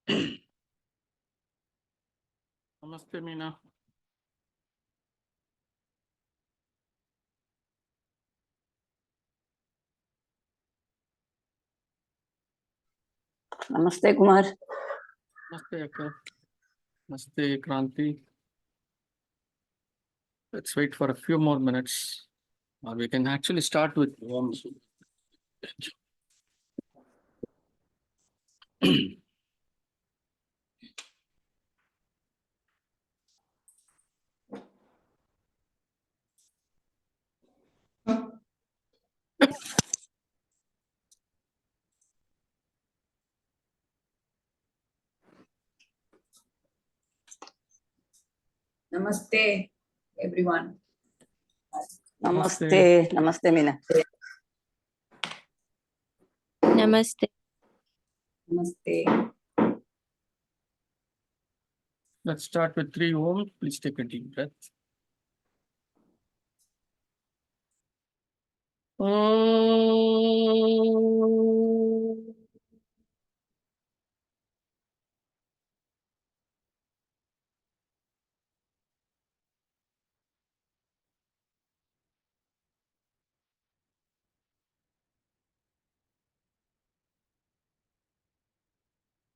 Namaste, Meena. Namaste, Kumar. Namaste, Akka. Namaste, Kranti. Let's wait for a few more minutes. We can actually start with Om. Namaste, everyone. Namaste. Namaste, Meena. Namaste. Namaste. Let's start with 3 Om. Please take a deep breath. Om.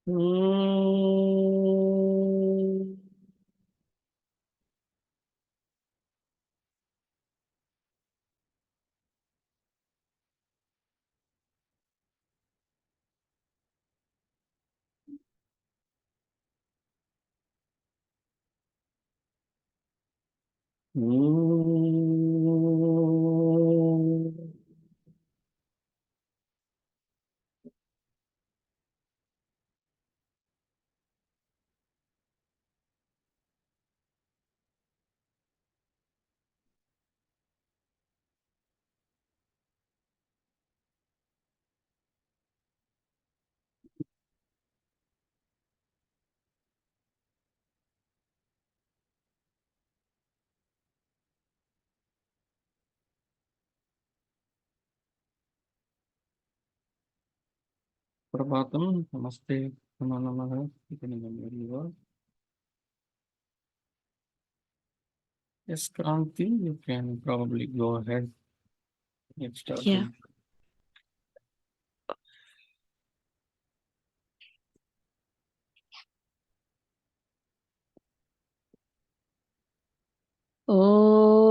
Om. Om. Prabhatam, Namaste, Namo Namaha, depending on where you are. Yes, Kranti, you can probably go ahead. Get started. Yeah. Om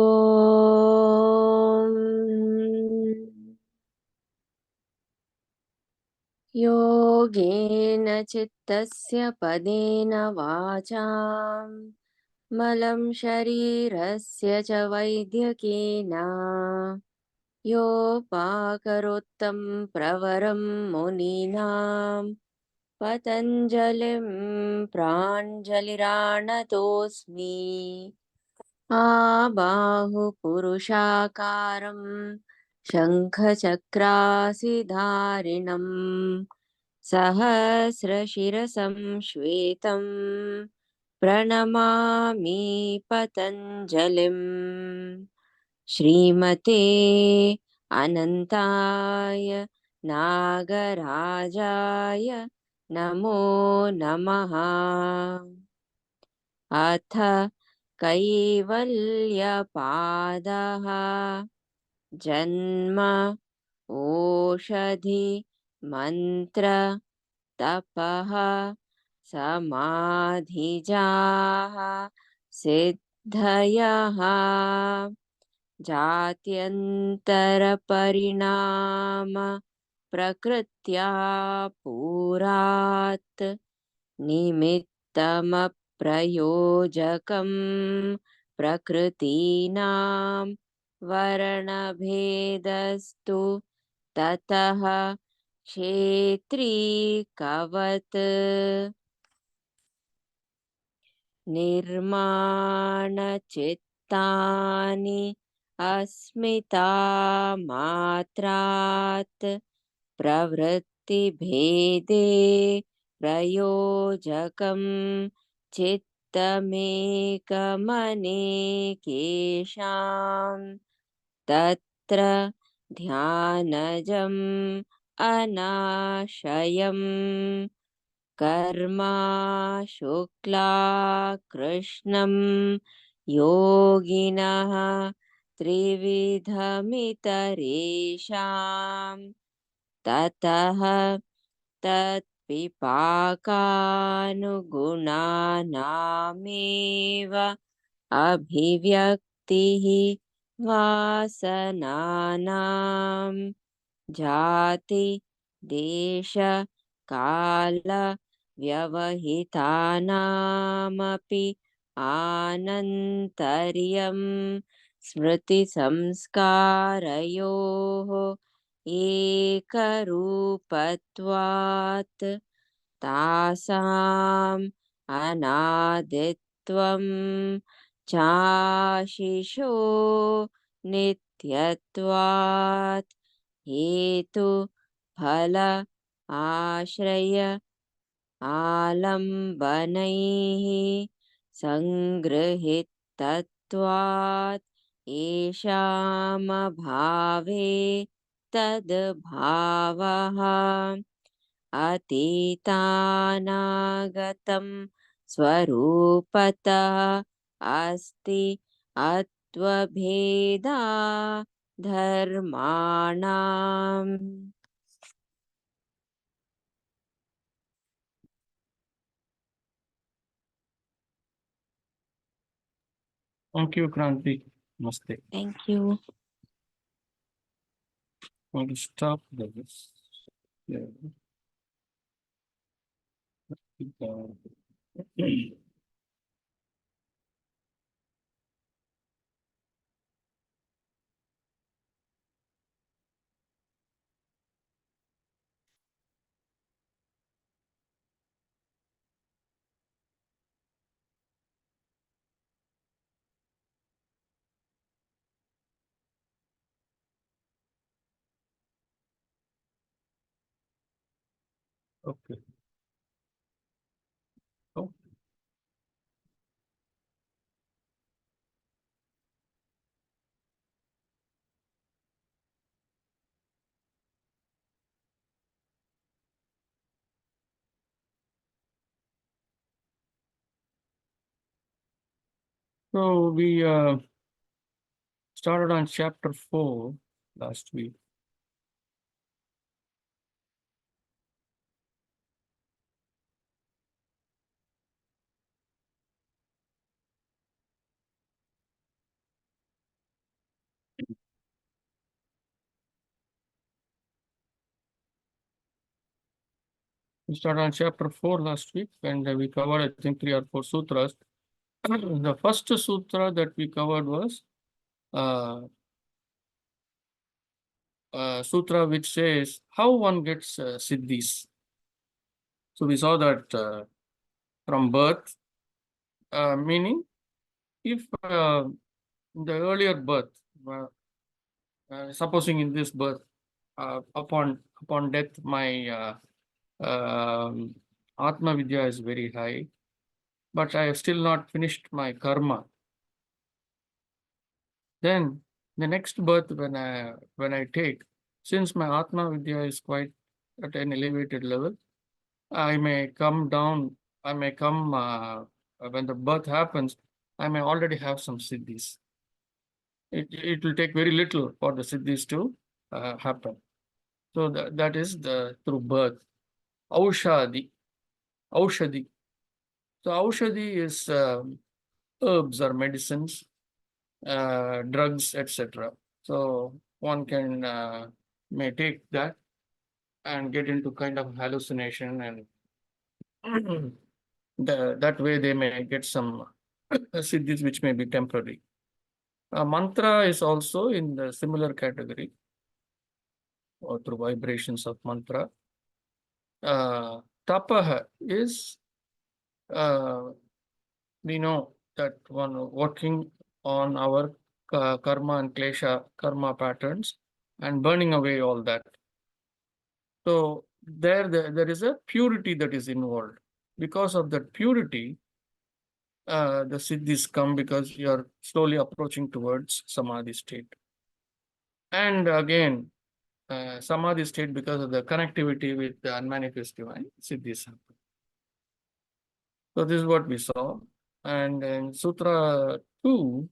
योगेन चित्तस्य पदेन वाचां मलं शरीरस्य च वैद्यकेन योपाकरोत्तं प्रवरं मुनीनां पतञ्जलिं प्राञ्जलिराणतोऽस्मि आबाहुपुरुषाकारं शङ्खचक्रासिधारिणम् सहस्रशिरसं श्वेतं प्रणमामि पतञ्जलिम् श्रीमते अनन्ताय नागराजाय नमो नमः। अथ कैवल्यपादः जन्म ओषधि मन्त्र तपः समाधिजाः सिद्धयः जात्यन्तरपरिणाम प्रकृत्या पुरात् निमित्तमप्रयोजकं प्रकृतीनां वर्णभेदस्तु ततः क्षेत्रीकवत् निर्माणचित्तानि अस्मितामात्रात् प्रवृत्तिभेदे प्रयोजकं चित्तमेकमनेकेषां तत्र ध्यानजम् अनाशयम् कर्मा शुक्ला कृष्णं योगिनः त्रिविधमितरेषां ततः तत्पिपाकानुगुणानामेव अभिव्यक्तिः वासनानां जाति देश काल व्यवहितानामपि आनन्तर्यं स्मृतिसंस्कारयोः एकरूपत्वात् तासाम् अनादित्वं चाशिषो नित्यत्वात् हेतु फल आश्रय आलम्बनैः सङ्गृहीतत्वात् येषामभावे तद्भावः अतीतानागतं स्वरूपतः अस्ति अत्वभेदा धर्माणाम्. Thank you, Kranti. Namaste. Thank you. Want to stop this? Yeah. Okay. Oh. So we started on chapter 4 last week. We started on chapter 4 last week, and we covered, I think, 3 or 4 sutras. The first sutra that we covered was sutra which says how one gets siddhis. So we saw that from birth, meaning if in the earlier birth, supposing in this birth, upon death, my Atma Vidya is very high, but I have still not finished my karma. Then the next birth when I take, since my Atma Vidya is quite at an elevated level, I may come down, I may come when the birth happens, I may already have some siddhis. It will take very little for the siddhis to happen. So that is the through birth. Aushadi. Aushadi. So Aushadi is herbs or medicines, drugs, etc. So one can may take that and get into kind of hallucination, and that way they may get some siddhis which may be temporary. Mantra is also in the similar category, or through vibrations of mantra. Tapaha is, we know that one working on our karma and klesha, karma patterns, and burning away all that. So there is a purity that is involved. Because of that purity, the siddhis come because you are slowly approaching towards samadhi state. And again, samadhi state, because of the connectivity with the unmanifest divine, siddhis happen. So this is what we saw. And in Sutra 2,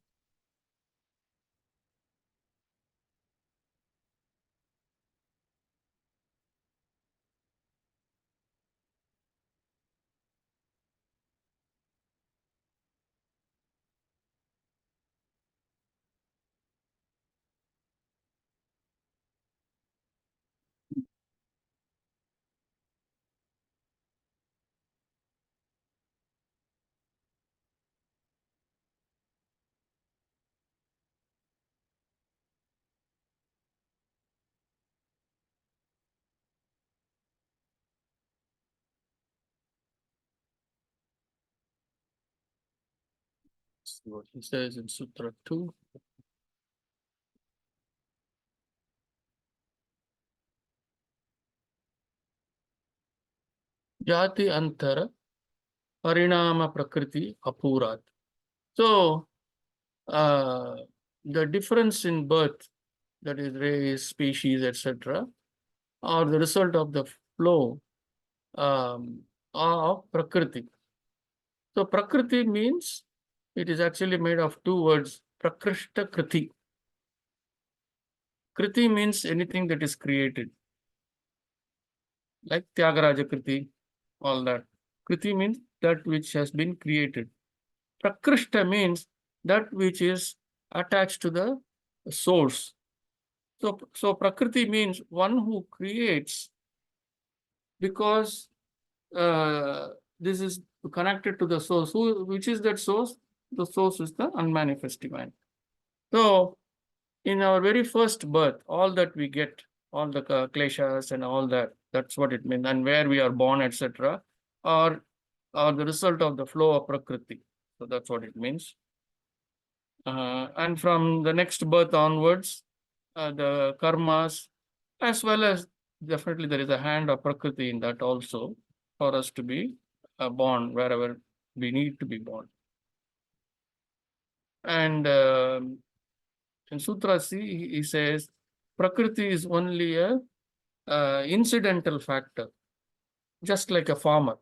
see what he says in Sutra 2. Jati antara parinama prakriti apurat. So the difference in birth, that is race, species, etc., are the result of the flow of Prakriti. So Prakriti means it is actually made of two words, Prakrishta Kriti. Kriti means anything that is created, like Tyagaraja Kriti, all that. Kriti means that which has been created. Prakrishta means that which is attached to the source. So Prakriti means one who creates because this is connected to the source. Which is that source? The source is the unmanifest divine. So in our very first birth, all that we get, all the kleshas and all that, that's what it means, and where we are born, etc., are the result of the flow of Prakriti. So that's what it means. And from the next birth onwards, the karmas, as well as definitely there is a hand of Prakriti in that also, for us to be born wherever we need to be born. And in Sutra C, he says, Prakriti is only a incidental factor, just like a farmer.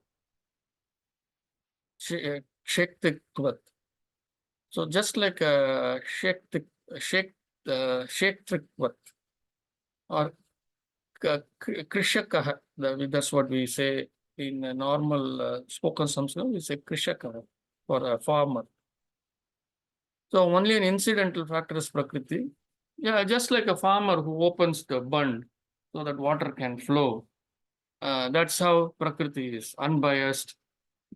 Shektiktvat. So just like a Shektiktvat or Krishaka, that's what we say in a normal spoken Sanskrit, we say Krishaka for a farmer. So only an incidental factor is Prakriti. Yeah, just like a farmer who opens the bund so that water can flow. That's how Prakriti is, unbiased.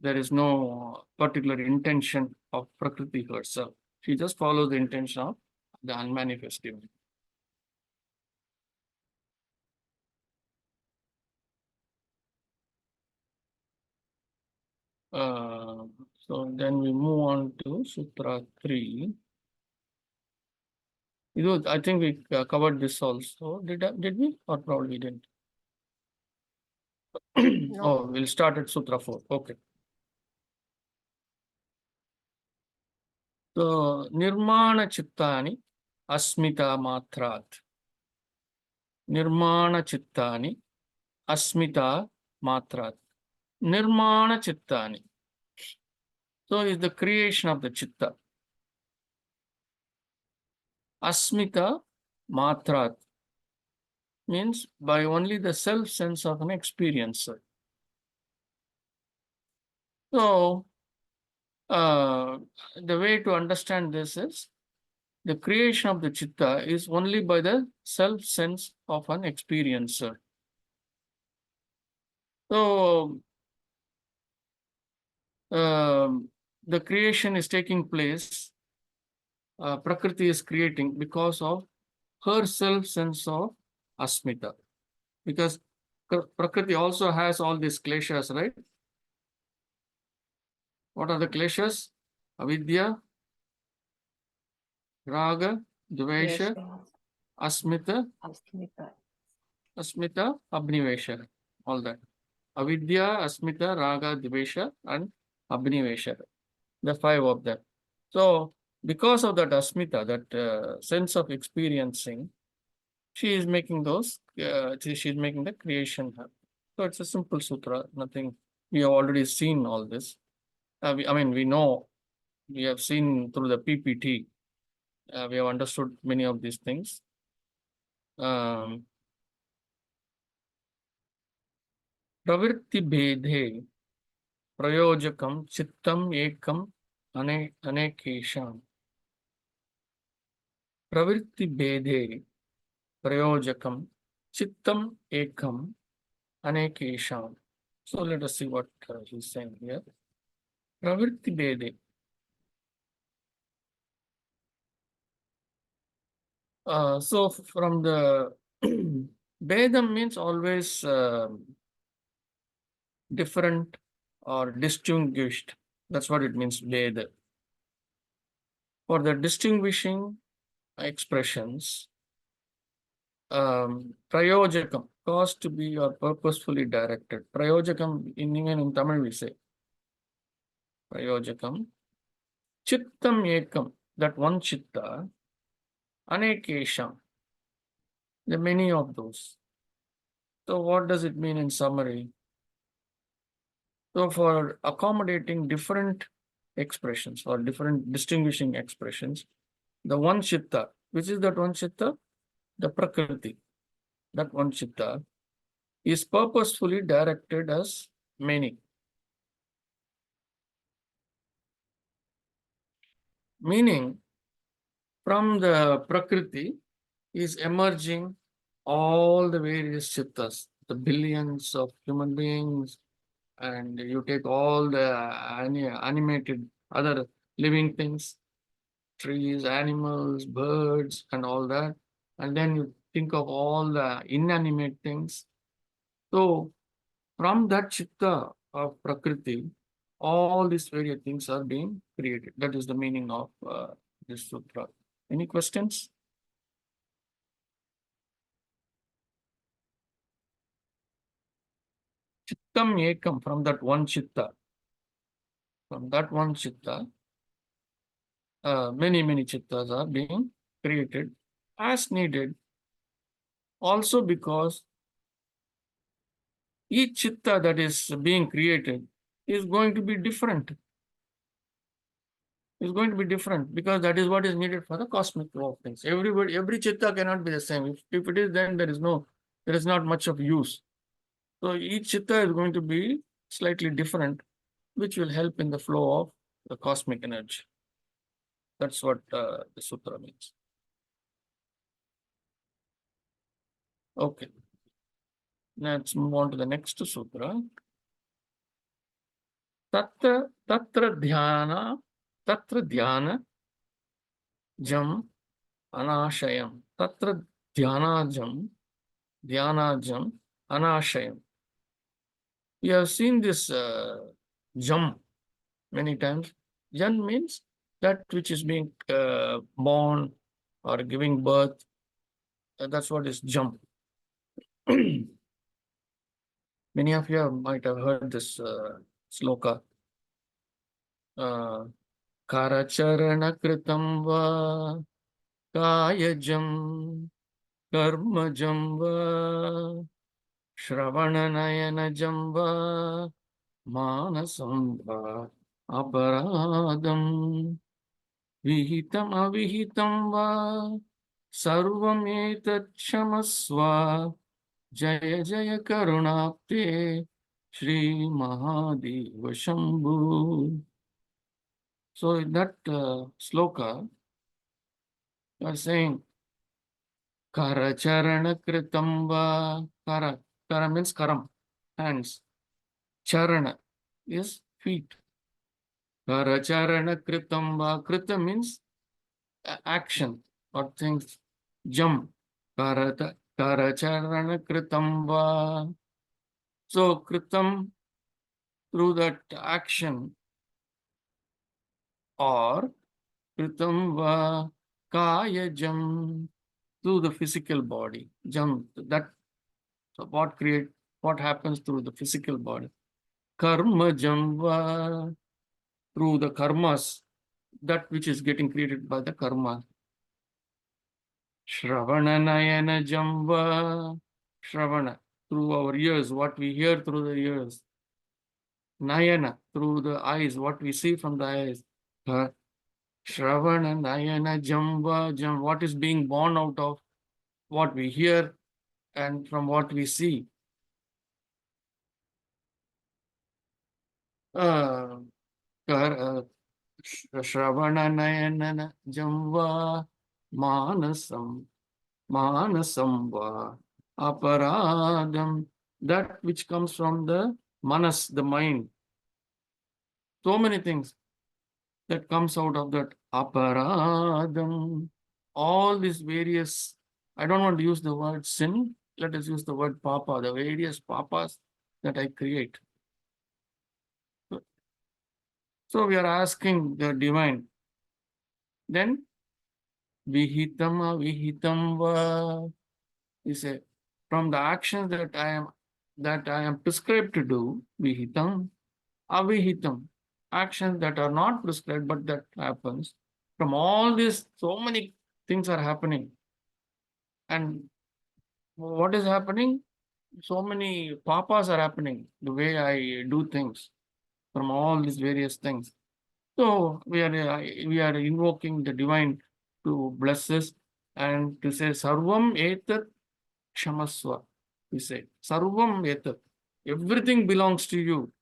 There is no particular intention of Prakriti herself. She just follows the intention of the unmanifest divine. So then we move on to Sutra 3. I think we covered this also. Did we? Or probably didn't. Oh, we'll start at Sutra 4. Okay. So Nirmana Chittani Asmita Matrat. Nirmana Chittani Asmita Matrat. Nirmana Chittani. So is the creation of the Chitta. Asmita Matrat means by only the self sense of an experiencer. So the way to understand this is the creation of the Chitta is only by the self sense of an experiencer. So the creation is taking place, Prakriti is creating because of her self sense of Asmita. Because Prakriti also has all these kleshas, right? What are the kleshas? Avidya, Raga, Dvesha, Asmita, Abnivesha, all that. Avidya, Asmita, Raga, Dvesha, and Abnivesha. The 5 of them. So because of that Asmita, that sense of experiencing, she is making she's making the creation happen. So it's a simple sutra, nothing, we have already seen all this. we know, we have seen through the PPT, we have understood many of these things. Pravritti Bedhe Prayojakam Chittam Ekam Anekesham. Pravritti Bedhe Prayojakam Chittam Ekam Anekesham. So let us see what he's saying here. Pravritti Bedhe. So from the Bedam means always different or distinguished. That's what it means, Veda. For the distinguishing expressions, prayojakam, cause to be or purposefully directed. Prayojakam, even in Tamil we say prayojakam. Chittam ekam, that one chitta. Anekesham, the many of those. So what does it mean in summary? So for accommodating different expressions or different distinguishing expressions, the one chitta, which is that one chitta? The prakriti, that one chitta is purposefully directed as many. Meaning, from the prakriti is emerging all the various chittas, the billions of human beings, and you take all the animated other living things, trees, animals, birds, and all that. And then you think of all the inanimate things. So from that chitta of Prakriti, all these various things are being created. That is the meaning of this sutra. Any questions? Chittam ekam, from that one chitta. From that one chitta, many chittas are being created as needed. Also because each chitta that is being created is going to be different. Is going to be different because that is what is needed for the cosmic flow of things. Every chitta cannot be the same. If it is, then there is not much of use. So each chitta is going to be slightly different, which will help in the flow of the cosmic energy. That's what the sutra means. Okay. Let's move on to the next sutra. Tatra dhyana jam anashayam. Tatra dhyanajam anashayam. We have seen this jam many times. Jan means that which is being born or giving birth. That's what is jam. Many of you might have heard this sloka. Karacharana kritam va kayajam karmajam va shravananayanajam va manasam va aparadam vihitam avihitam va sarvam etat kshamasva jaya jaya karunapte Shri Mahadeva Shambhu. So in that sloka, you are saying Karacharana kritam va. Kara means karam, hands. Charana is feet. Karacharana kritam va. Krita means action or things. Jump. Karacharana kritam va. So kritam, through that action, or kritam va kayajam, through the physical body. Jam, that, so what happens through the physical body. Karma jamba, through the karmas, that which is getting created by the karma. Shravana nayana jamba, Shravana, through our ears, what we hear through the ears. Nayana, through the eyes, what we see from the eyes. Shravana, Nayana, Jamba, what is being born out of what we hear and from what we see. Shravana, Nayana, Jamba, Manasam, Manasamba, Aparadam, that which comes from the manas, the mind. So many things that comes out of that aparadam. All these various, I don't want to use the word sin, let us use the word papa, the various papas that I create. So we are asking the divine. Then vihitam avihitam va. You say, from the actions that I am prescribed to do, vihitam avihitam, actions that are not prescribed but that happens. From all this, so many things are happening. And what is happening? So many papas are happening, the way I do things from all these various things. So we are invoking the divine to bless us and to say Sarvam etat kshamaswa. We say Sarvam etat. Everything belongs to you.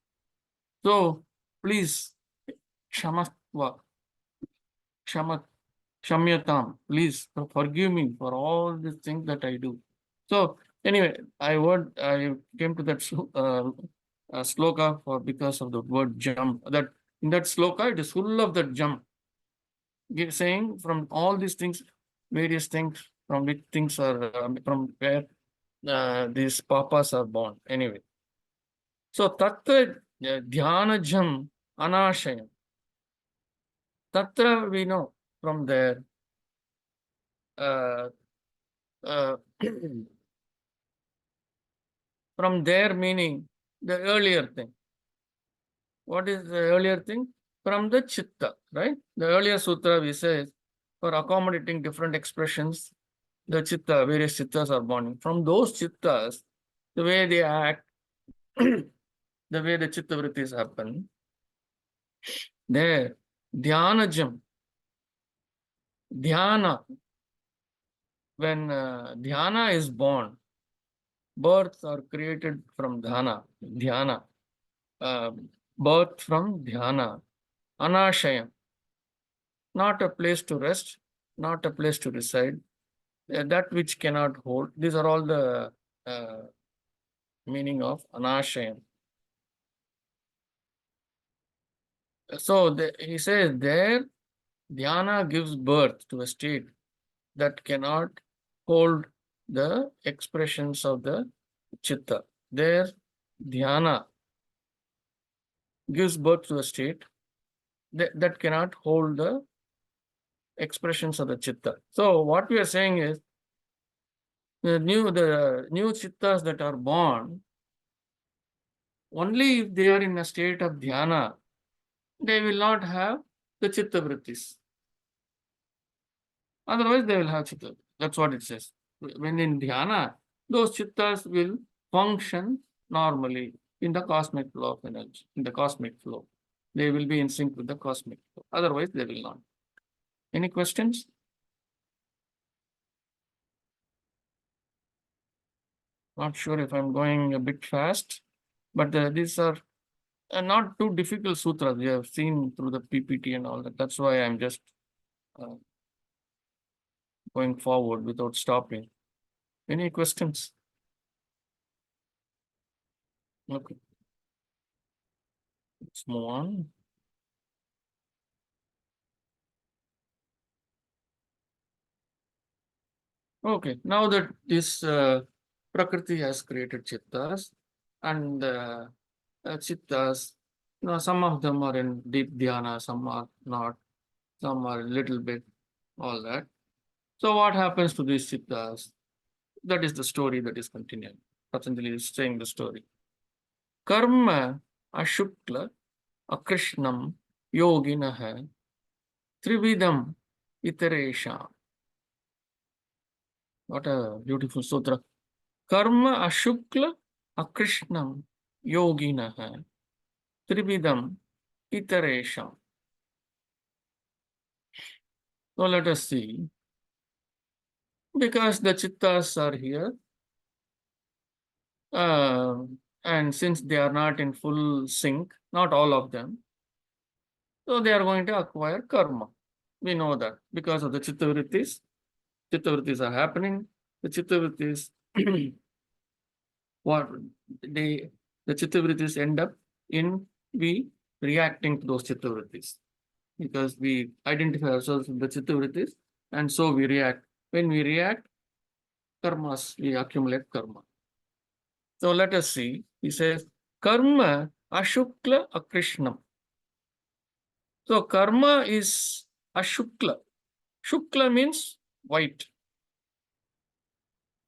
So please kshamaswa. Kshamat. Shamyatam. Please forgive me for all these things that I do. So anyway, I came to that sloka for because of the word jump. That in that sloka it is full of that jump. Saying from all these things, various things from which things are from where these papas are born. Anyway, so tatra dhyanajam anashayam. Tatra we know from there. Uh, from their meaning, the earlier thing. What is the earlier thing? From the chitta, right? The earlier sutra we say, for accommodating different expressions, the chitta, various chittas are born. From those chittas, the way they act, the way the chitta vrittis happen, there, dhyanajam, dhyana, when dhyana is born, births are created from dhyana, birth from dhyana, anashayam, not a place to rest, not a place to reside, that which cannot hold. These are all the meaning of anashayam. So he says there, dhyana gives birth to a state that cannot hold the expressions of the chitta. There, dhyana gives birth to a state that cannot hold the expressions of the chitta. So what we are saying is, the new chittas that are born, only if they are in a state of dhyana, they will not have the chitta vrittis. Otherwise, they will have chitta. That's what it says. When in dhyana, those chittas will function normally in the cosmic flow of energy, in the cosmic flow. They will be in sync with the cosmic flow. Otherwise, they will not. Any questions? Not sure if I'm going a bit fast, but these are not too difficult sutras. We have seen through the PPT and all that. That's why I'm just going forward without stopping. Any questions? Okay. Let's move on. Okay, now that this Prakriti has created chittas, and chittas, some of them are in deep dhyana, some are not, some are a little bit, all that. So what happens to these chittas? That is the story that is continuing. Patanjali is saying the story. Karma ashukla akrishnam yoginah trividam iteresham. What a beautiful sutra. Karma ashukla akrishnam yoginah Tribidam Itaresham. So let us see. Because the chittas are here, and since they are not in full sync, not all of them, so they are going to acquire karma. We know that because of the chittavrittis are happening. The chittavrittis, what they, the chittavrittis end up in we reacting to those chittavrittis because we identify ourselves with the chittavrittis, and so we react. When we react, karmas, we accumulate karma. So let us see. He says, karma ashukla akrishnam. So karma is ashukla. Shukla means white.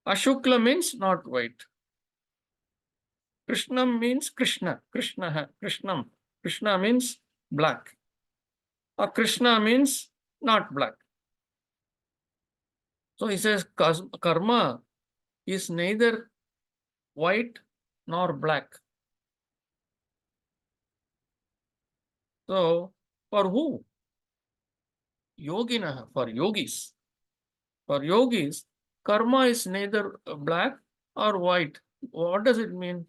Ashukla means not white. Krishnam means Krishna. Krishnam. Krishna means black. Krishna means not black. So he says karma is neither white nor black. So for who? Yogina, for yogis. For yogis, karma is neither black or white. What does it mean?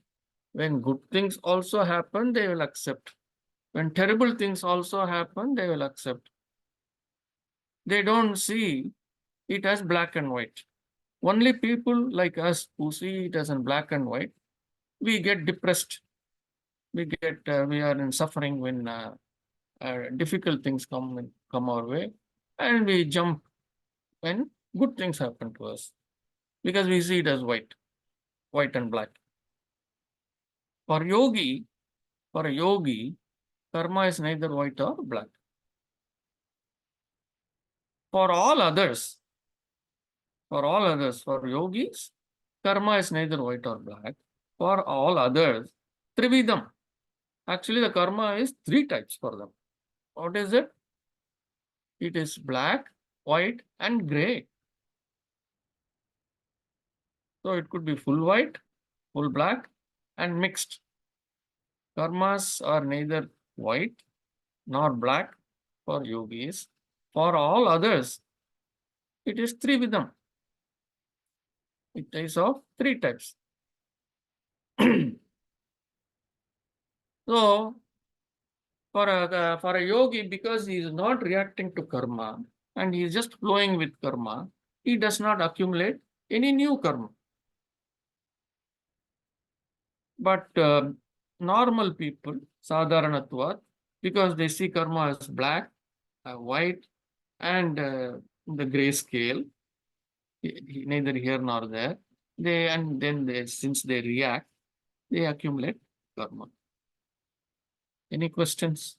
When good things also happen, they will accept. When terrible things also happen, they will accept. They don't see it as black and white. Only people like us who see it as in black and white, we get depressed. We are in suffering when difficult things come our way, and we jump when good things happen to us because we see it as white and black. For a yogi, karma is neither white or black. For all others, for yogis, karma is neither white or black. For all others, trividam. Actually, the karma is 3 types for them. What is it? It is black, white, and gray. So it could be full white, full black, and mixed. Karmas are neither white nor black for yogis. For all others, it is trividam. It is of 3 types. So, for a yogi, because he is not reacting to karma and he is just flowing with karma, he does not accumulate any new karma. But normal people, sadharanatvat, because they see karma as black, white, and the gray scale, neither here nor there, since they react, they accumulate karma. Any questions?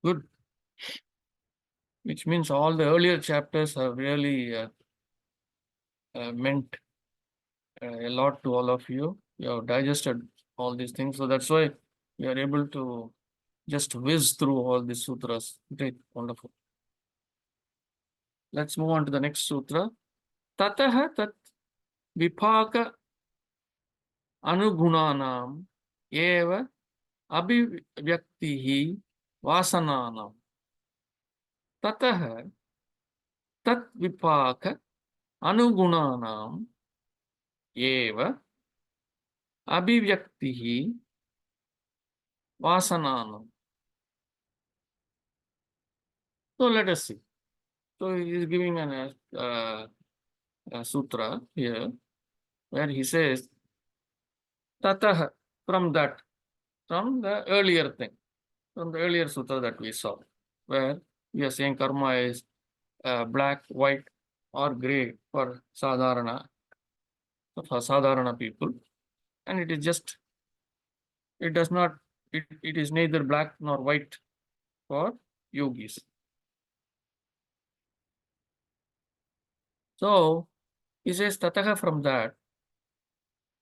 Good. Which means all the earlier chapters have really meant a lot to all of you. You have digested all these things. So that's why you are able to just whiz through all these sutras. Great, wonderful. Let's move on to the next sutra. Tataha tat vipaka anugunanam eva abhivyaktihi vasananam. Tataha tat vipaka anugunanam eva abhivyaktihi vasananam. So let us see. So he is giving a sutra here where he says, Tatah, from the earlier thing, from the earlier sutra that we saw, where we are saying karma is black, white, or gray for sadharana people, and it is just, it is neither black nor white for yogis. So he says tataha, from that,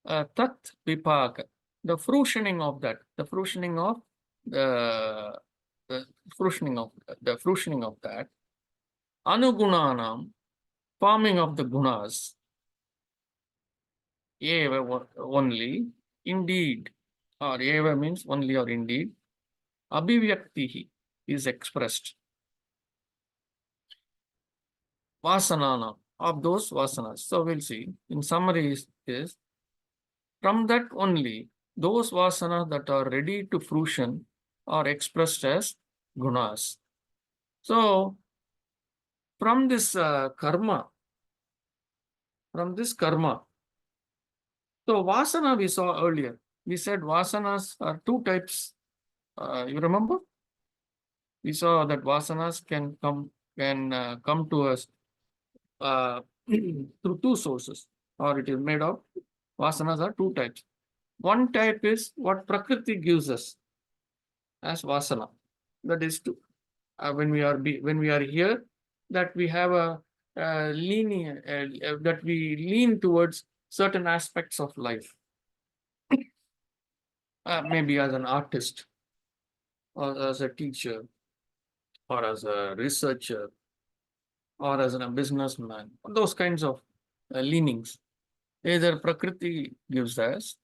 tat vipaka, the fruitioning of that, the fruitioning of that, anugunanam, forming of the gunas, eva only, indeed, or eva means only or indeed, abhivyaktihi is expressed. Vasanana, of those vasanas. So we'll see. In summary is from that only those vasanas that are ready to fruition are expressed as gunas. So from this karma, so vasana we saw earlier. We said vasanas are two types. You remember? We saw that vasanas can come to us through two sources, or it is made of. Vasanas are two types. One type is what Prakriti gives us as vasana. That is to when we are here, that we have a leaning that we lean towards certain aspects of life. Maybe as an artist, or as a teacher, or as a researcher, or as a businessman. Those kinds of leanings. Either Prakriti gives us,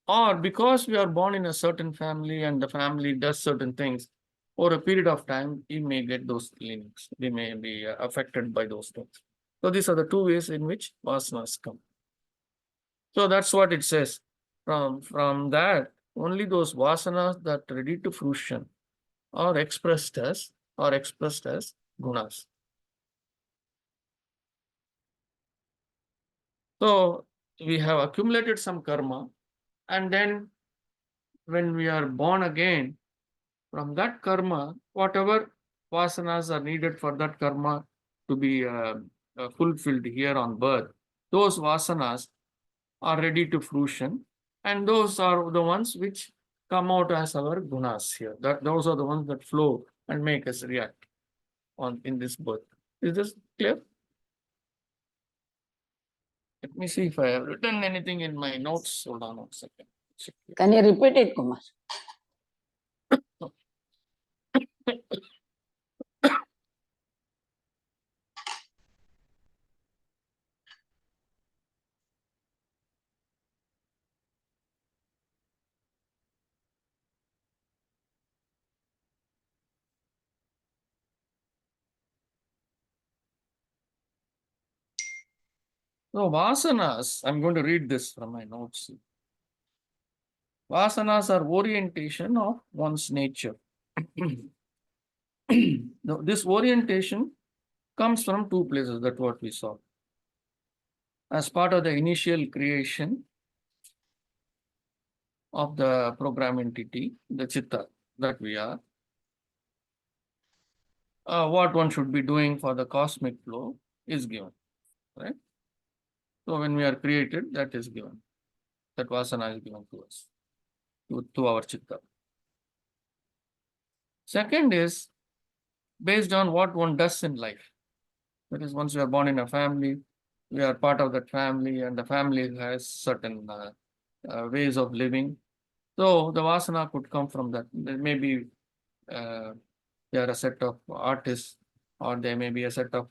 or because we are born in a certain family and the family does certain things, over a period of time, we may get those leanings. We may be affected by those things. So these are the two ways in which vasanas come. So that's what it says. From that, only those vasanas that are ready to fruition are expressed as gunas. So we have accumulated some karma, and then when we are born again, from that karma, whatever vasanas are needed for that karma to be fulfilled here on birth, those vasanas are ready to fruition, and those are the ones which come out as our gunas here. Those are the ones that flow and make us react on in this birth. Is this clear? Let me see if I have written anything in my notes. Hold on 1 second. Can you repeat it, Kumar? So vasanas, I'm going to read this from my notes. Vasanas are orientation of one's nature. Now, this orientation comes from two places. That's what we saw. As part of the initial creation of the program entity, the chitta that we are, what one should be doing for the cosmic flow is given, right? So when we are created, that is given. That vasana is given to us, to our chitta. Second is based on what one does in life. That is, once you are born in a family, we are part of that family, and the family has certain ways of living. So the vasana could come from that. There may be they are a set of artists, or they may be a set of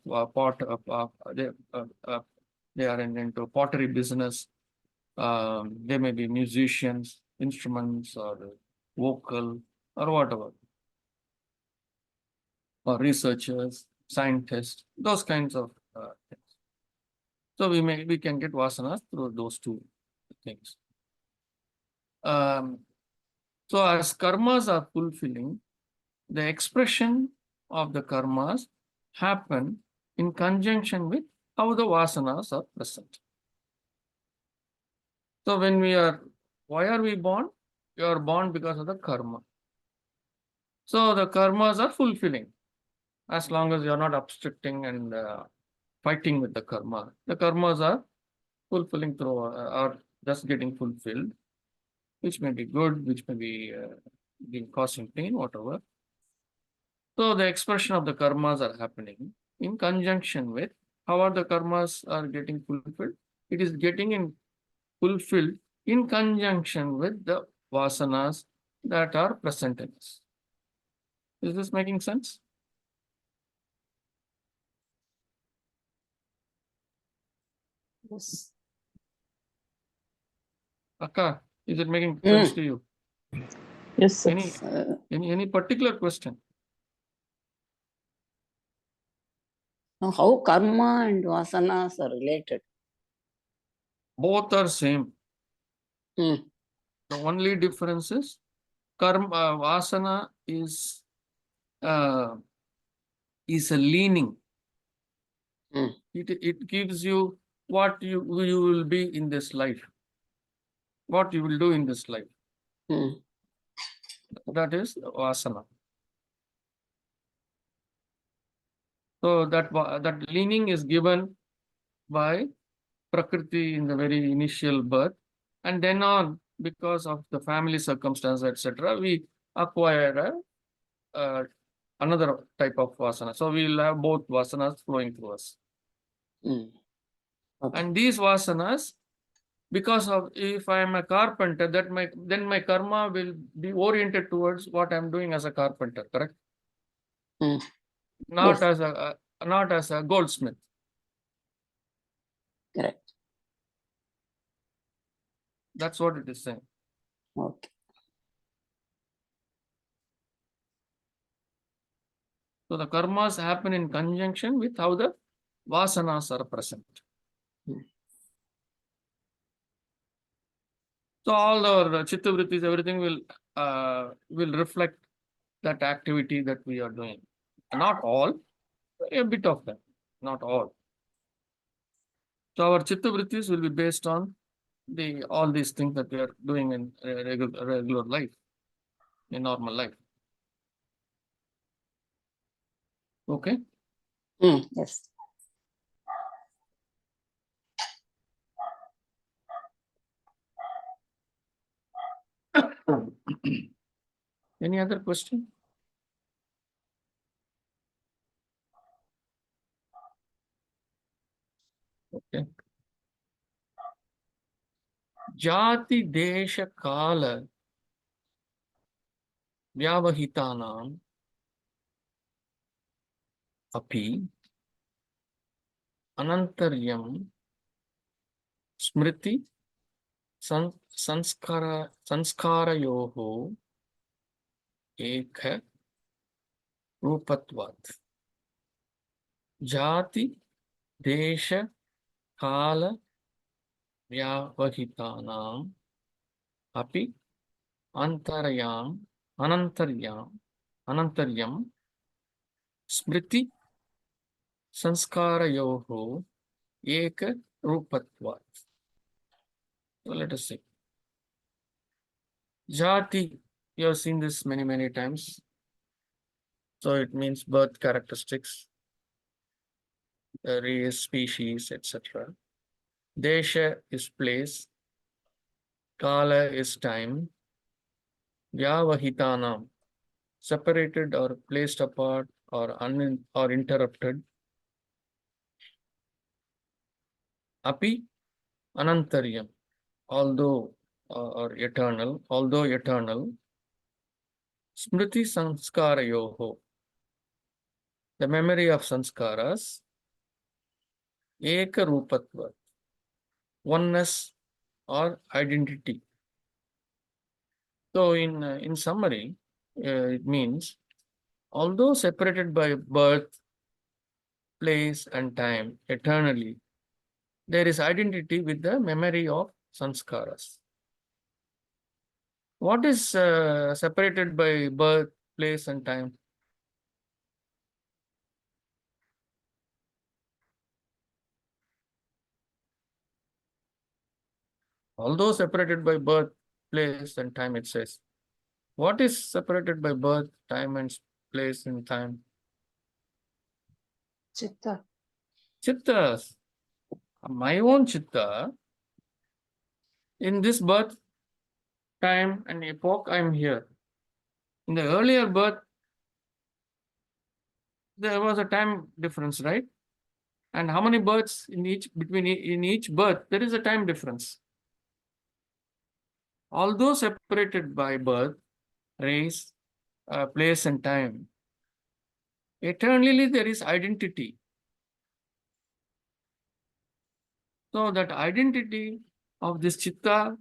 they are into pottery business. They may be musicians, instruments, or vocal, or whatever, or researchers, scientists, those kinds of things. So we can get vasanas through those two things. So as karmas are fulfilling, the expression of the karmas happen in conjunction with how the vasanas are present. So why are we born? We are born because of the karma. So the karmas are fulfilling. As long as you are not obstructing and fighting with the karma, the karmas are fulfilling through or just getting fulfilled, which may be good, which may be causing pain, whatever. So the expression of the karmas are happening in conjunction with how are the karmas are getting fulfilled. It is getting fulfilled in conjunction with the vasanas that are present in us. Is this making sense? Yes. Akka, is it making sense to you? Yes, sir. Any any particular question? Now, how karma and vasanas are related? Both are same. Hmm. The only difference is karma, vasana is a leaning. Hmm. It gives you what you will be in this life, what you will do in this life. Hmm. That is vasana. So that leaning is given by Prakriti in the very initial birth, and then on, because of the family circumstance, etc., we acquire another type of vasana. So we will have both vasanas flowing through us. Hmm. Okay. And these vasanas, because of, if I am a carpenter, then my karma will be oriented towards what I am doing as a carpenter, correct? Hmm. Not Yes. as a goldsmith. Correct. That's what it is saying. Okay. So the karmas happen in conjunction with how the vasanas are present. Hmm. So all our chitta-vrittis, everything will reflect that activity that we are doing. Not all, a bit of them, not all. So our chitta-vrittis will be based on all these things that we are doing in regular life, in normal life. Okay. Hmm. Yes. Any other question? Okay. Jati desha kala vyavahitanam api anantaryam smriti sanskarayoho ekha rupatvat. Jati desha kala vyavahitanam api anantaryam smriti sanskarayoho eka rupatvat. So let us see. Jati, you have seen this many times. So it means birth characteristics, race, species, etc. Desha is place, kala is time, vyavahitanam, separated or placed apart or interrupted. Api anantaryam, although eternal, smriti sanskarayoho, the memory of sanskaras, eka rupatva, oneness or identity. So in summary, it means, although separated by birth, place and time eternally, there is identity with the memory of sanskaras. What is separated by birth, place and time? Although separated by birth, place and time, it says. What is separated by birth, time and place and time? Chitta. Chittas. My own chitta, in this birth, time and epoch, I am here. In the earlier birth, there was a time difference, right? And how many births in each birth, there is a time difference. Although separated by birth, race, place and time, eternally there is identity. So that identity of this chitta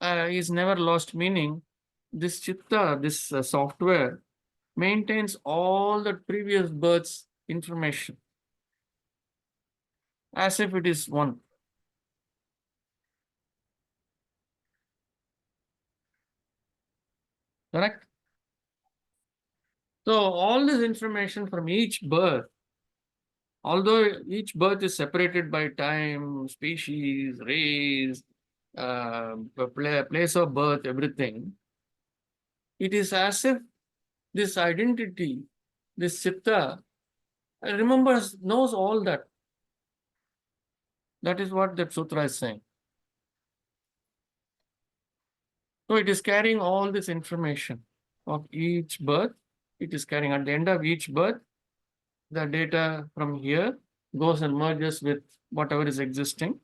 is never lost, meaning this chitta, this software, maintains all the previous birth's information as if it is one. Correct? So all this information from each birth, although each birth is separated by time, species, race, place of birth, everything, it is as if this identity, this chitta, remembers, knows all that. That is what that sutra is saying. So it is carrying all this information of each birth. It is carrying at the end of each birth, the data from here goes and merges with whatever is existing.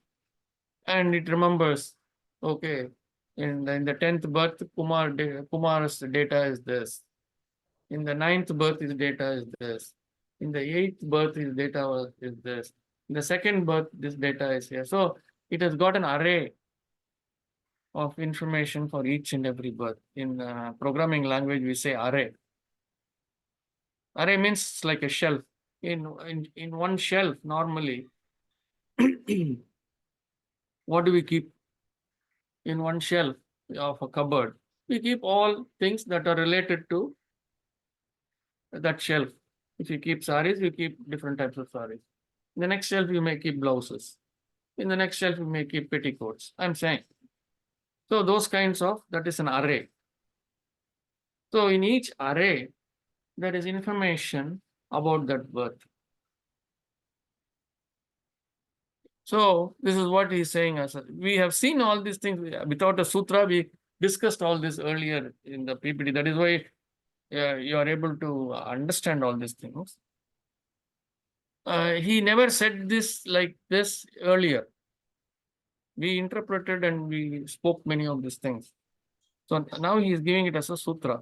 And it remembers, okay, in the 10th birth, Kumar's data is this. In the 9th birth, his data is this. In the 8th birth, his data is this. In the 2nd birth, this data is here. So it has got an array of information for each and every birth. In programming language, we say array. Array means it's like a shelf. In one shelf, normally, what do we keep in one shelf of a cupboard? We keep all things that are related to that shelf. If you keep saris, you keep different types of saris. In the next shelf, you may keep blouses. In the next shelf, you may keep petticoats. I'm saying. So those kinds of, that is an array. So in each array, there is information about that birth. So this is what he's saying. As we have seen all these things without a sutra. We discussed all this earlier in the PPT. That is why you are able to understand all these things. He never said this like this earlier. We interpreted and we spoke many of these things. So now he is giving it as a sutra.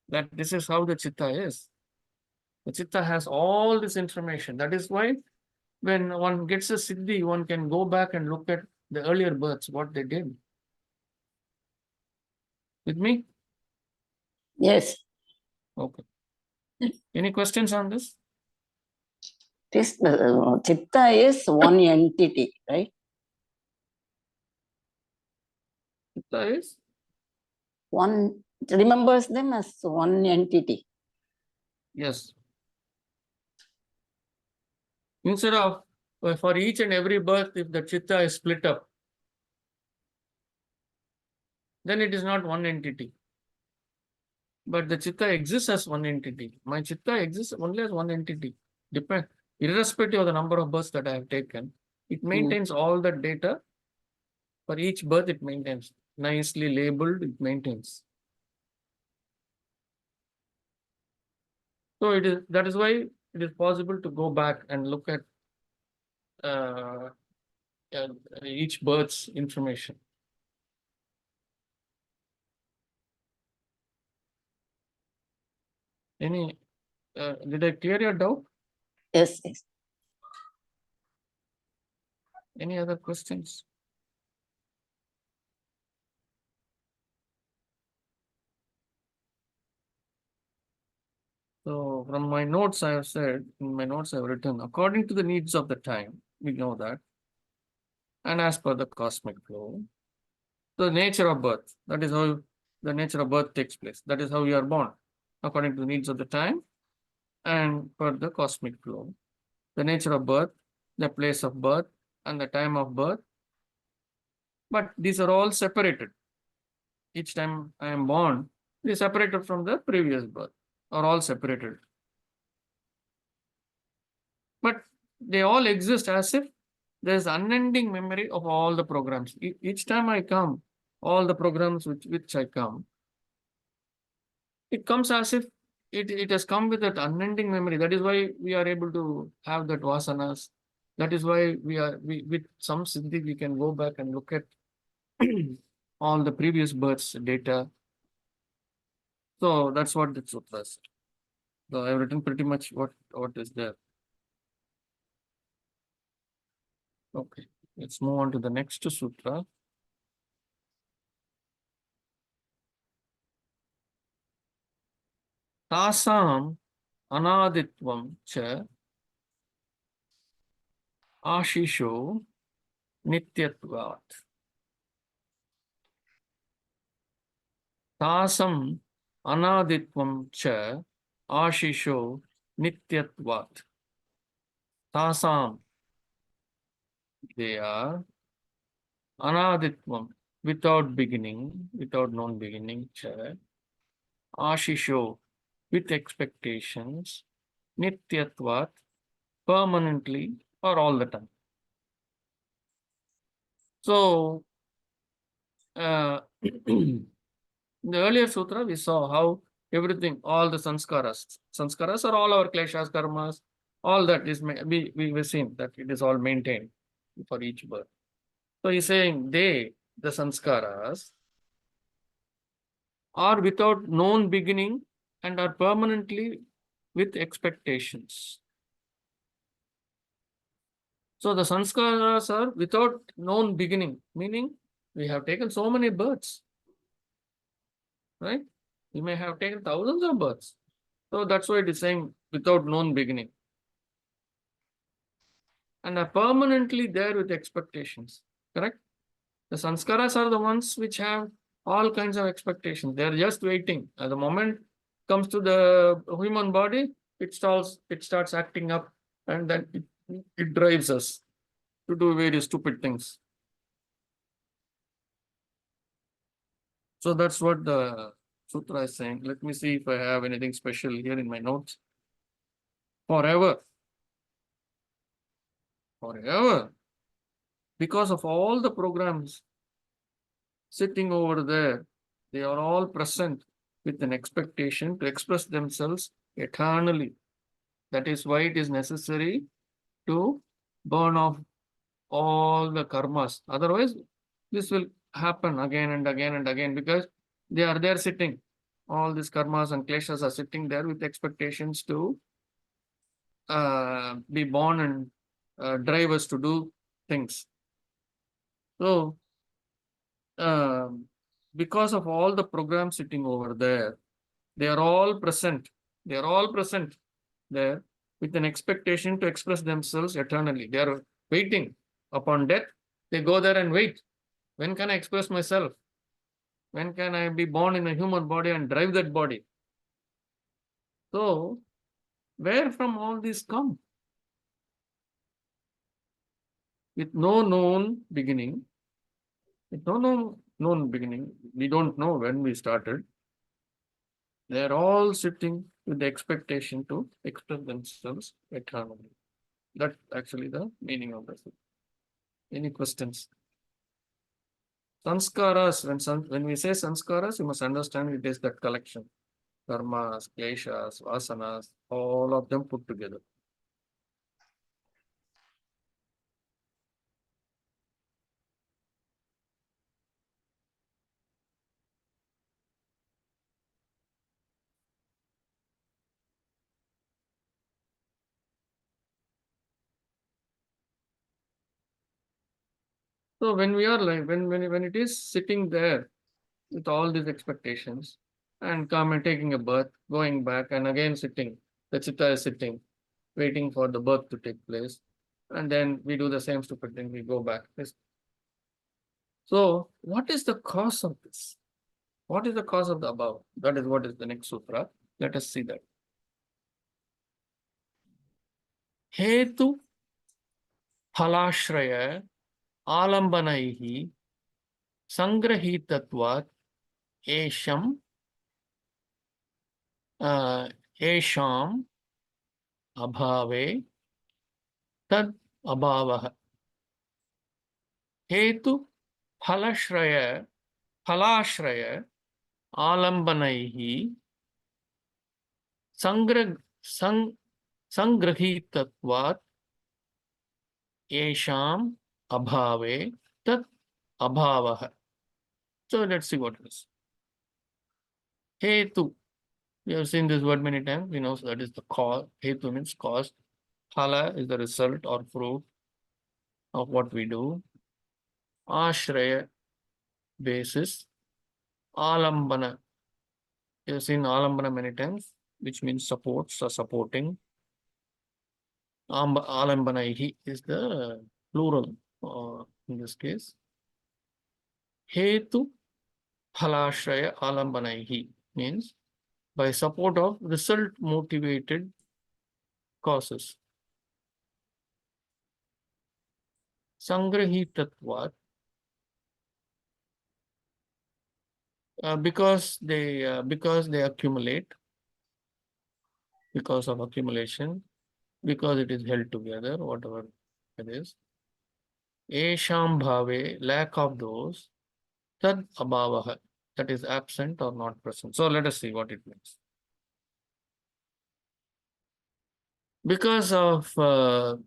That this is how the chitta is. The chitta has all this information. That is why when one gets a siddhi, one can go back and look at the earlier births, what they did. With me? Yes. Okay. Any questions on this? This chitta is one entity, right? Chitta is? One, it remembers them as one entity. Yes. Instead of for each and every birth, if the chitta is split up, then it is not one entity. But the chitta exists as one entity. My chitta exists only as one entity. Irrespective of the number of births that I have taken, it maintains all the data. For each birth, it maintains. Nicely labeled, it maintains. So it is, that is why it is possible to go back and look at each bird's information. Any, did I clear your doubt? Yes, yes. Any other questions? So from my notes, I have said, in my notes I have written, according to the needs of the time, we know that, and as per the cosmic flow, the nature of birth, that is how the nature of birth takes place. That is how you are born, according to the needs of the time and per the cosmic flow. The nature of birth, the place of birth, and the time of birth. But these are all separated. Each time I am born, it is separated from the previous birth, or all separated. But they all exist as if there is unending memory of all the programs. Each time I come, all the programs which I come, it comes as if it has come with that unending memory. That is why we are able to have that vasanas. That is why we with some siddhi we can go back and look at all the previous births data. So that's what the sutras. So I've written pretty much what is there. Okay, let's move on to the next sutra. Tasam anaditvam cha ashisho nityatvat. Tasam anaditvam cha ashisho nityatvat. Tasam, they are anaditvam, without beginning, without non-beginning, cha ashisho, with expectations, nityatvat, permanently or all the time. So, in the earlier sutra, we saw how everything, all the sanskaras are all our kleshas, karmas, all that is, we were seen that it is all maintained for each birth. So he's saying they, the sanskaras, are without known beginning and are permanently with expectations. So the sanskaras are without known beginning, meaning we have taken so many births, right? We may have taken thousands of births. So that's why it is saying without known beginning. And are permanently there with expectations, correct? The sanskaras are the ones which have all kinds of expectations. They are just waiting. At the moment comes to the human body, it starts acting up, and then it drives us to do various stupid things. So that's what the sutra is saying. Let me see if I have anything special here in my notes. Forever. Because of all the programs sitting over there, they are all present with an expectation to express themselves eternally. That is why it is necessary to burn off all the karmas. Otherwise, this will happen again and again and again, because they are there sitting. All these karmas and kleshas are sitting there with expectations to be born and drive us to do things. So, because of all the programs sitting over there, they are all present. They are all present there with an expectation to express themselves eternally. They are waiting. Upon death, they go there and wait. When can I express myself? When can I be born in a human body and drive that body? So, where from all these come? With no known beginning, with no known beginning, we don't know when we started. They are all sitting with the expectation to express themselves eternally. That's actually the meaning of this. Any questions? Sanskaras, when we say sanskaras, you must understand it is that collection. Karmas, kleshas, vasanas, all of them put together. So when we are like, when it is sitting there with all these expectations and come and taking a birth, going back and again sitting, the chitta is sitting, waiting for the birth to take place. And then we do the same stupid thing, we go back. So what is the cause of this? What is the cause of the above? That is what is the next sutra. Let us see that. Hetu phalashraya alambanaihi sangrahitatvat esham esham abhave tad abhavah. Hetu phalashraya alambanaihi sangrahitatvat esham abhave tad abhavah. So let's see what it is. Hetu. We have seen this word many times. We know that is the cause. Hetu means cause. Phala is the result or fruit of what we do. Ashraya, basis. Alambana. You have seen alambana many times. which means supports or supporting. Alambanaihi is the plural in this case. Hetu Phalashraya Alambanaihi means by support of result motivated causes. Sangrahitatvat, because they accumulate, because of accumulation, because it is held together, whatever it is. Esham bhave, lack of those, tad abhavaha, that is absent or not present. So let us see what it means. Because of the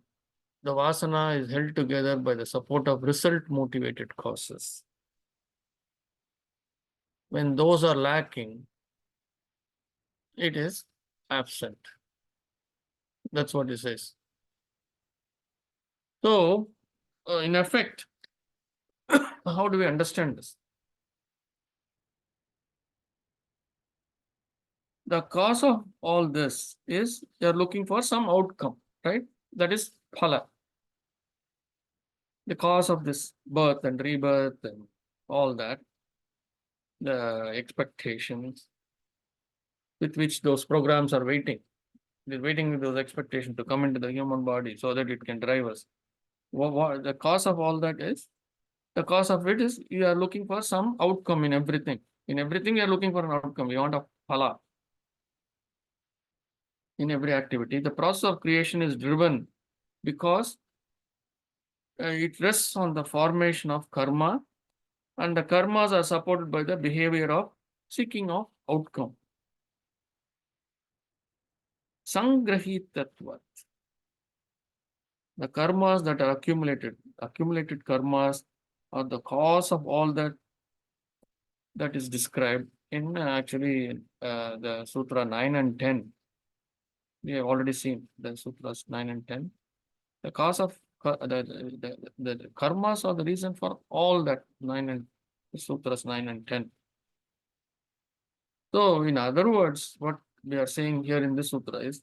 vasana is held together by the support of result motivated causes. When those are lacking, it is absent. That's what it says. So, in effect, how do we understand this? The cause of all this is they are looking for some outcome, right? That is phala. The cause of this birth and rebirth and all that, the expectations with which those programs are waiting. They're waiting with those expectations to come into the human body so that it can drive us. What the cause of all that is? The cause of it is you are looking for some outcome in everything. In everything, you are looking for an outcome. You want a phala in every activity. The process of creation is driven because it rests on the formation of karma, and the karmas are supported by the behavior of seeking of outcome. Sangrahitatvat. The karmas that are accumulated karmas are the cause of all that is described in actually the Sutra 9 and 10. We have already seen the Sutras 9 and 10. The cause of the karmas are the reason for all that 9 and Sutras 9 and 10. So, in other words, what we are saying here in this sutra is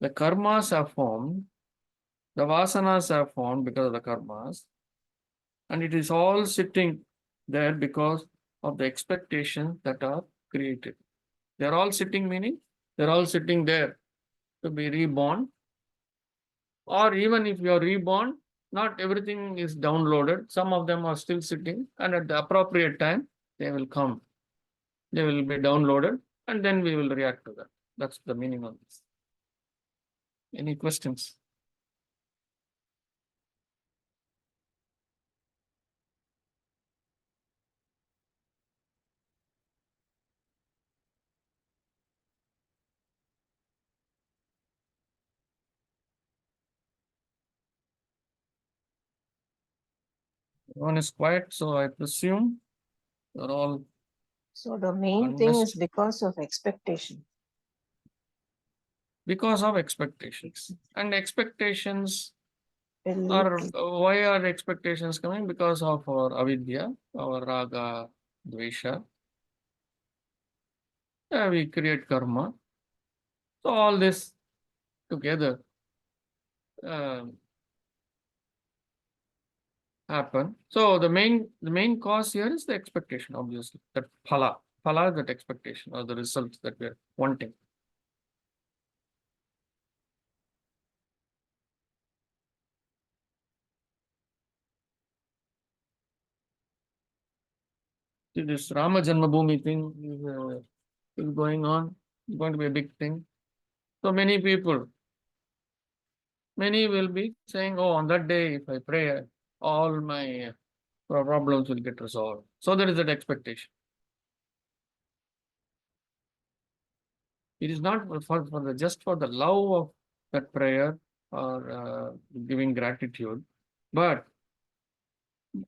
the karmas are formed, the vasanas are formed because of the karmas, and it is all sitting there because of the expectations that are created. They are all sitting, meaning they are all sitting there to be reborn. Or even if you are reborn, not everything is downloaded. Some of them are still sitting, and at the appropriate time, they will come. They will be downloaded, and then we will react to that. That's the meaning of this. Any questions? One is quiet, so I presume you're all So the main thing is honest because of expectation. because of expectations. And expectations Will are, lead why are expectations coming? Because of our avidya, our raga, dvesha. We create karma. So all this together happen. So the main cause here is the expectation, obviously. That phala is that expectation or the results that we are wanting. See, this Rama Janmabhoomi thing is going on. It's going to be a big thing. So many people, many will be saying, "Oh, on that day, if I pray, all my problems will get resolved." So there is that expectation. It is not just for the love of that prayer or giving gratitude, but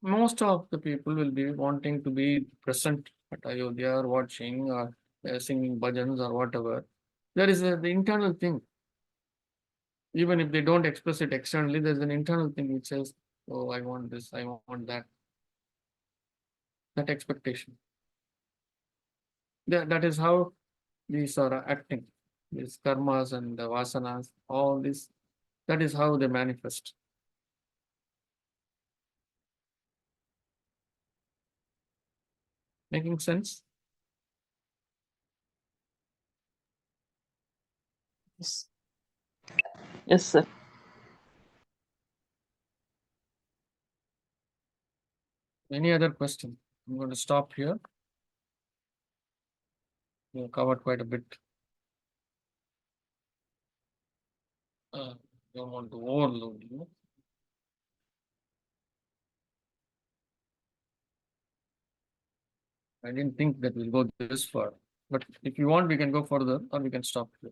most of the people will be wanting to be present at Ayodhya or watching or singing bhajans or whatever. There is the internal thing. Even if they don't express it externally, there's an internal thing which says, "Oh, I want this, I want that." That expectation. That is how these are acting. these karmas and the vasanas, all this, that is how they manifest. Making sense? Yes. Yes, sir. Any other question? I'm going to stop here. We've covered quite a bit. Don't want to overload you. I didn't think that we'll go this far, but if you want, we can go further or we can stop here.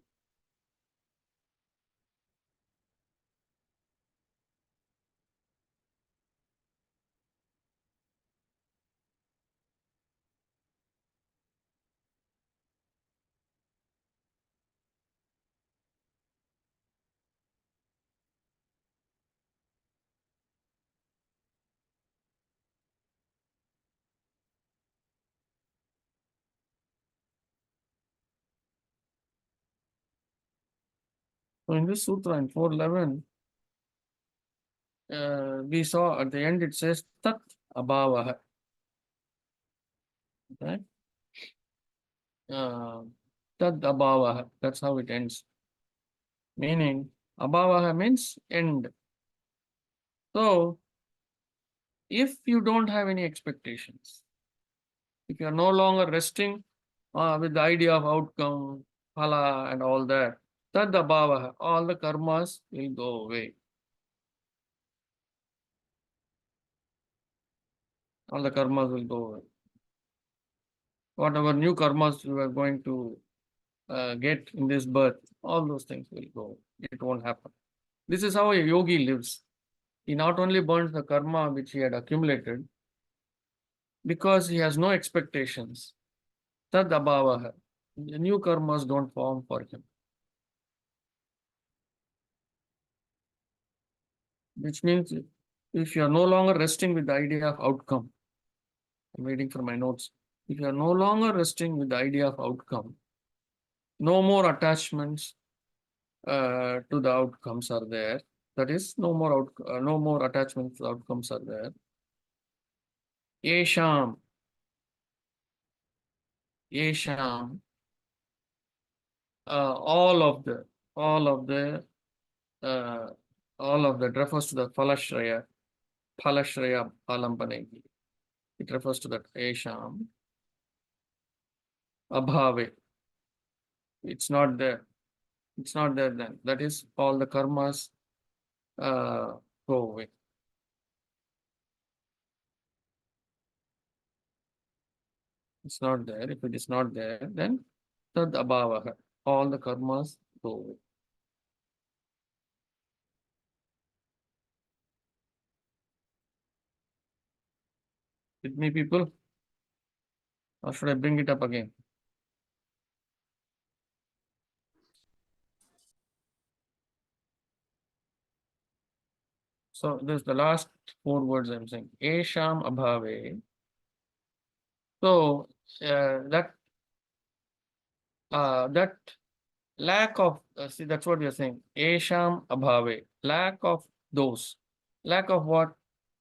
So in this sutra in 411, we saw at the end it says tat abhavaha. Okay? Tad abhavaha. That's how it ends. Meaning abhavaha means end. So if you don't have any expectations, if you are no longer resting with the idea of outcome, phala, and all that, tad abhavaha, all the karmas will go away. All the karmas will go away. Whatever new karmas you are going to get in this birth, all those things will go. It won't happen. This is how a yogi lives. He not only burns the karma which he had accumulated, because he has no expectations. Tad abhavaha. The new karmas don't form for him. Which means if you are no longer resting with the idea of outcome, I'm waiting for my notes. If you are no longer resting with the idea of outcome, no more attachments to the outcomes are there. That is, no more attachments to the outcomes are there. Yesham, all of that refers to the Phalashraya Palampanegi. It refers to that Yesham. Abhave. It's not there. It's not there then. That is, all the karmas go away. It's not there. If it is not there, then tad abhavaha. All the karmas go away. With me, people? Or should I bring it up again? So there's the last 4 words I'm saying. Esham abhave. So that lack of, see, that's what we are saying. Esham abhave. Lack of those. Lack of what?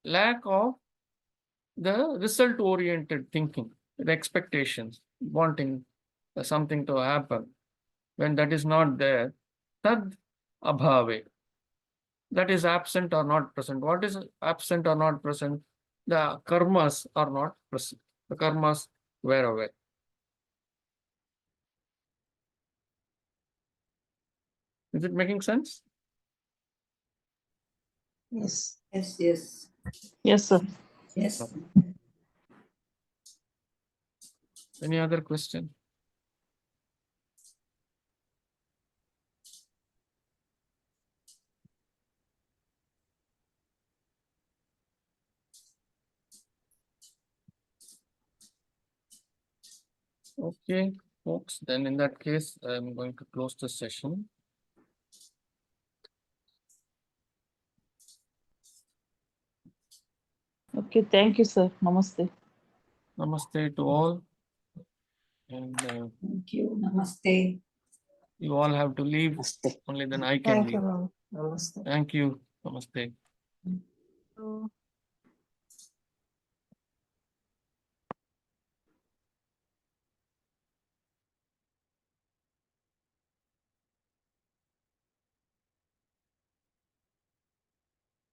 Lack of the result oriented thinking, the expectations, wanting something to happen. When that is not there, tad abhave. That is absent or not present. What is absent or not present? The karmas are not present. The karmas were away. Is it making sense? Yes. Yes, yes, Yes, sir. yes. Any other question? Okay, folks, then in that case, I'm going to close the session. Okay, thank you, sir. Namaste. Namaste to all. And Thank you. Namaste. You all have to leave. Namaste. Only then I can Thank leave. you, ma'am. Namaste. Thank you. Namaste. So